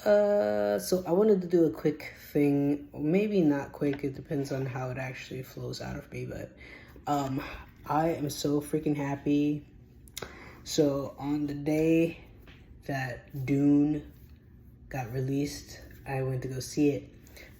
So I wanted to do a quick thing. Maybe not quick. It depends on how it actually flows out of me. But I am so freaking happy. So on the day that Dune got released, I went to go see it.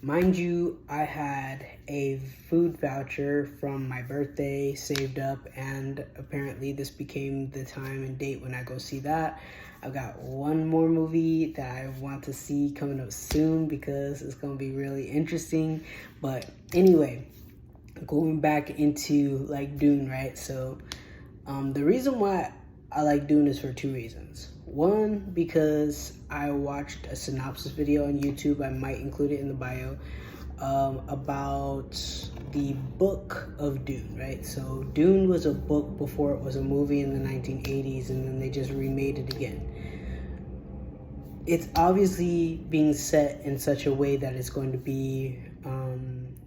Mind you, I had a food voucher from my birthday saved up, and apparently this became the time and date when I go see that. I've got one more movie that I want to see coming up soon because it's going to be really interesting. But anyway, going back into like Dune, right? So the reason why I like Dune is for two reasons. One, because I watched a synopsis video on YouTube, I might include it in the bio, about the book of Dune, right? So Dune was a book before it was a movie in the 1980s, and then they just remade it again. It's obviously being set in such a way that it's going to be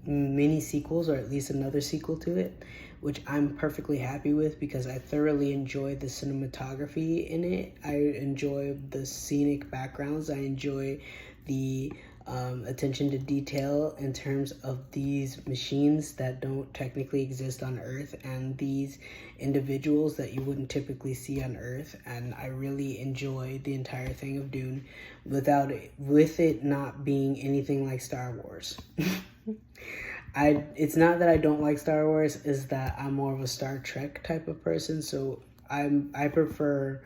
mini sequels, or at least another sequel to it, which I'm perfectly happy with because I thoroughly enjoy the cinematography in it. I enjoy the scenic backgrounds. I enjoy the attention to detail in terms of these machines that don't technically exist on Earth and these individuals that you wouldn't typically see on Earth. And I really enjoy the entire thing of Dune with it not being anything like Star Wars. It's not that I don't like Star Wars, is that I'm more of a Star Trek type of person. So I prefer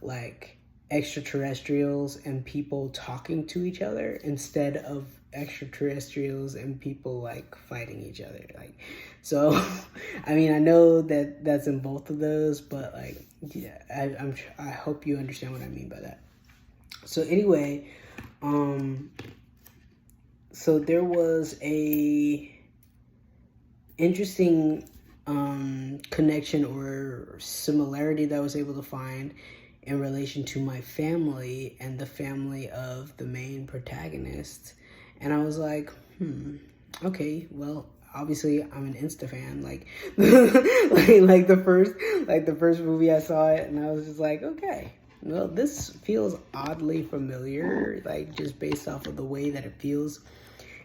like extraterrestrials and people talking to each other instead of extraterrestrials and people like fighting each other. Like, so I mean, I know that that's in both of those, but like, yeah, I hope you understand what I mean by that. So anyway, so there was a interesting connection or similarity that I was able to find in relation to my family and the family of the main protagonist. And I was like, okay, well, obviously I'm an Insta fan. Like, like the first movie I saw it, and I was just like, okay, well, this feels oddly familiar, like just based off of the way that it feels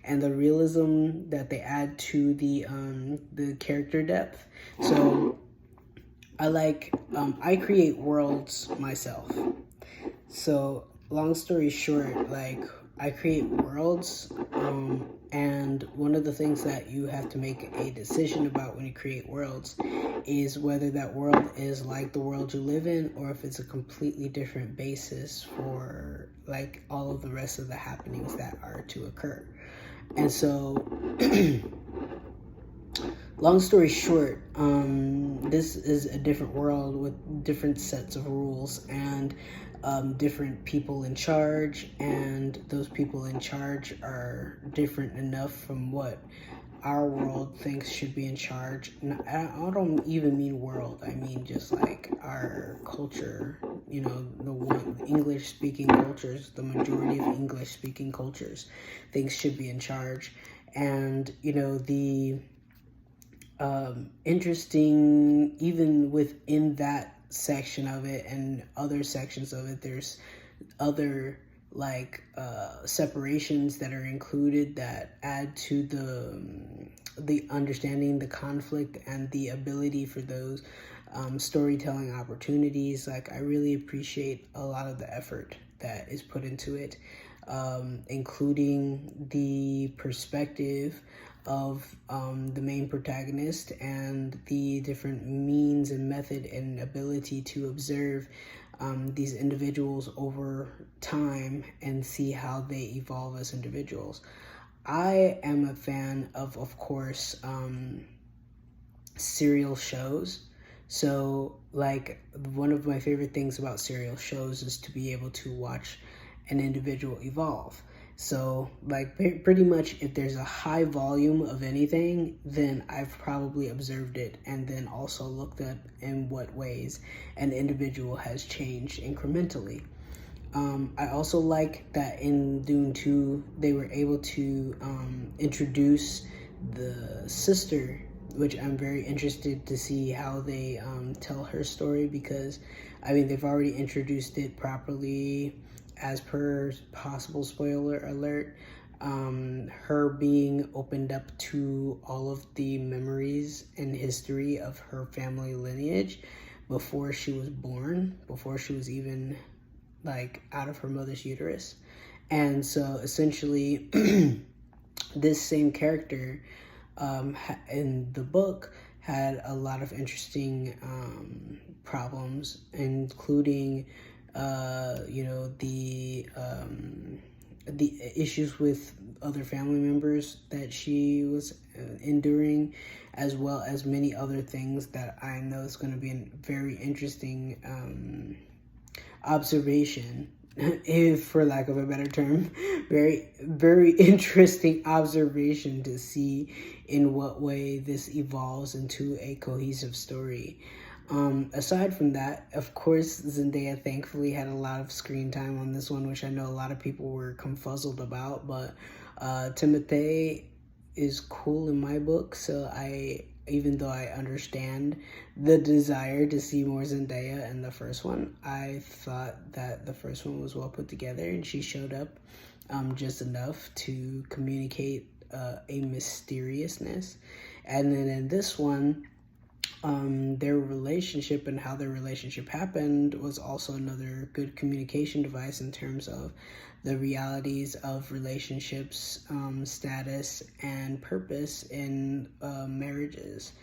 and the realism that they add to the character depth. So I create worlds myself. So long story short, like I create worlds, and one of the things that you have to make a decision about when you create worlds is whether that world is like the world you live in, or if it's a completely different basis for like all of the rest of the happenings that are to occur. And so long story short, this is a different world with different sets of rules and different people in charge, and those people in charge are different enough from what our world thinks should be in charge. And I don't even mean world, I mean just like our culture, you know, the English-speaking cultures, the majority of English-speaking cultures thinks should be in charge. And, you know, the interesting, even within that section of it and other sections of it, there's other like separations that are included that add to the understanding, the conflict, and the ability for those storytelling opportunities. Like, I really appreciate a lot of the effort that is put into it, including the perspective of the main protagonist and the different means and method and ability to observe these individuals over time and see how they evolve as individuals. I am a fan of course, serial shows. So like one of my favorite things about serial shows is to be able to watch an individual evolve. So like pretty much if there's a high volume of anything, then I've probably observed it and then also looked at in what ways an individual has changed incrementally. I also like that in Dune 2, they were able to introduce the sister, which I'm very interested to see how they tell her story, because I mean, they've already introduced it properly as per possible spoiler alert. Her being opened up to all of the memories and history of her family lineage before she was born, before she was even like out of her mother's uterus. And so essentially this same character in the book had a lot of interesting problems, including the issues with other family members that she was enduring, as well as many other things that I know is going to be a very interesting observation, if for lack of a better term, very interesting observation to see in what way this evolves into a cohesive story. Aside from that, of course, Zendaya thankfully had a lot of screen time on this one, which I know a lot of people were confuzzled about, but Timothée is cool in my book, so even though I understand the desire to see more Zendaya in the first one, I thought that the first one was well put together, and she showed up just enough to communicate a mysteriousness. And then in this one, their relationship and how their relationship happened was also another good communication device in terms of the realities of relationships, status, and purpose in marriages.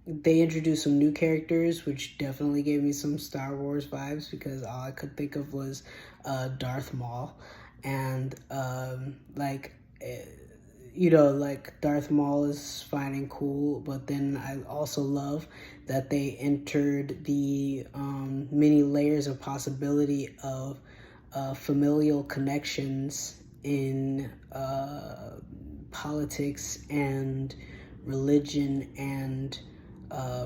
They introduced some new characters, which definitely gave me some Star Wars vibes, because all I could think of was Darth Maul. And like Darth Maul is fine and cool, but then I also love that they entered the many layers of possibility of familial connections in politics and religion and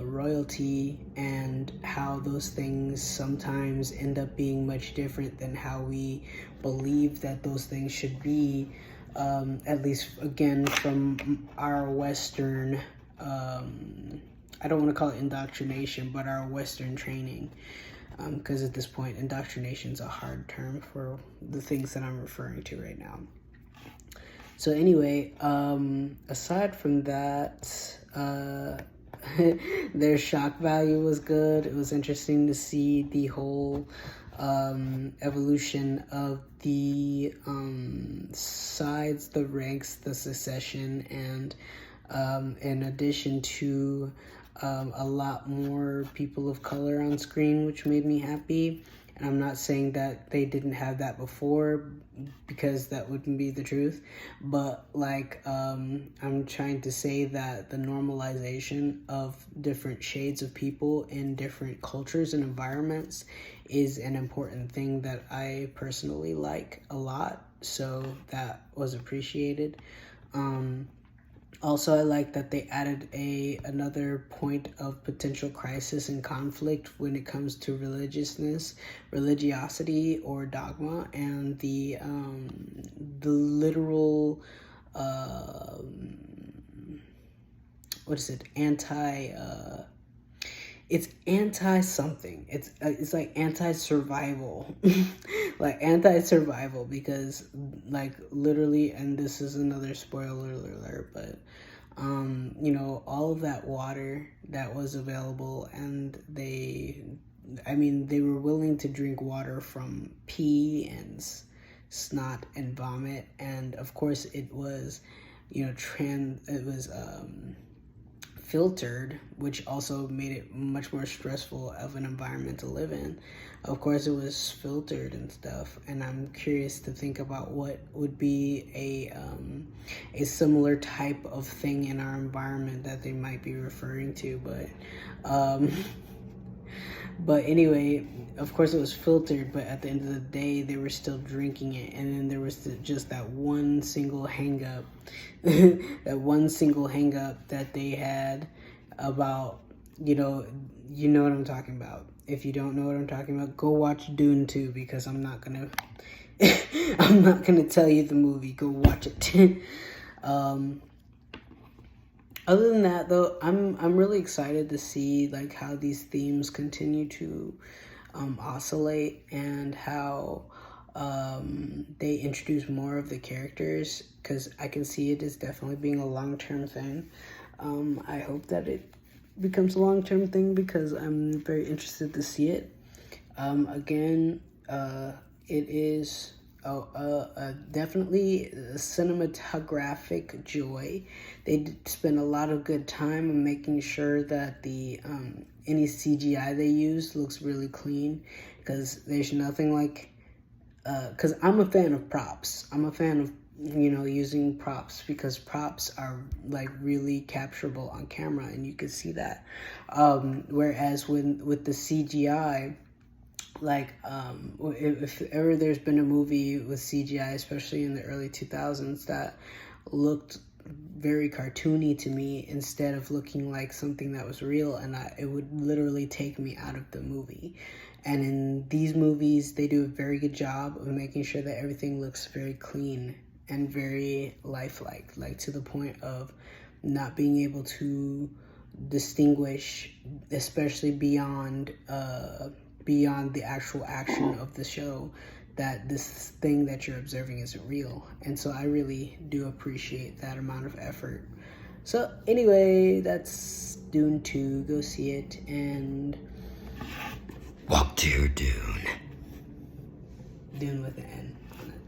royalty, and how those things sometimes end up being much different than how we believe that those things should be. At least, again, from our Western, I don't want to call it indoctrination, but our Western training, because at this point, indoctrination is a hard term for the things that I'm referring to right now. So anyway, aside from that, their shock value was good. It was interesting to see the whole evolution of the sides, the ranks, the succession, and in addition to a lot more people of color on screen, which made me happy. And I'm not saying that they didn't have that before, because that wouldn't be the truth, but like I'm trying to say that the normalization of different shades of people in different cultures and environments is an important thing that I personally like a lot, so that was appreciated. Also, I like that they added another point of potential crisis and conflict when it comes to religiosity, or dogma, and the literal it's anti-something. It's like anti-survival, like anti-survival, because like literally, and this is another spoiler alert, but all of that water that was available, and they were willing to drink water from pee and snot and vomit, and of course it was filtered, which also made it much more stressful of an environment to live in. Of course, it was filtered and stuff, and I'm curious to think about what would be a similar type of thing in our environment that they might be referring to. But anyway, of course it was filtered, but at the end of the day, they were still drinking it. And then there was just that one single hang up, that they had about, you know what I'm talking about. If you don't know what I'm talking about, go watch Dune 2, because I'm not gonna tell you the movie. Go watch it. Other than that, though, I'm really excited to see like how these themes continue to oscillate, and how they introduce more of the characters, because I can see it as definitely being a long-term thing. I hope that it becomes a long-term thing because I'm very interested to see it. Again, it is definitely a cinematographic joy. They did spend a lot of good time in making sure that the any CGI they use looks really clean, because there's nothing like, because I'm a fan of props. I'm a fan of, using props, because props are like really capturable on camera, and you can see that. Whereas with the CGI, like if ever there's been a movie with CGI, especially in the early 2000s, that looked very cartoony to me instead of looking like something that was real, and it would literally take me out of the movie. And in these movies, they do a very good job of making sure that everything looks very clean and very lifelike, like to the point of not being able to distinguish, especially beyond the actual action of the show, that this thing that you're observing isn't real. And so I really do appreciate that amount of effort. So anyway, that's Dune 2. Go see it and walk to your Dune. Dune with an N on it.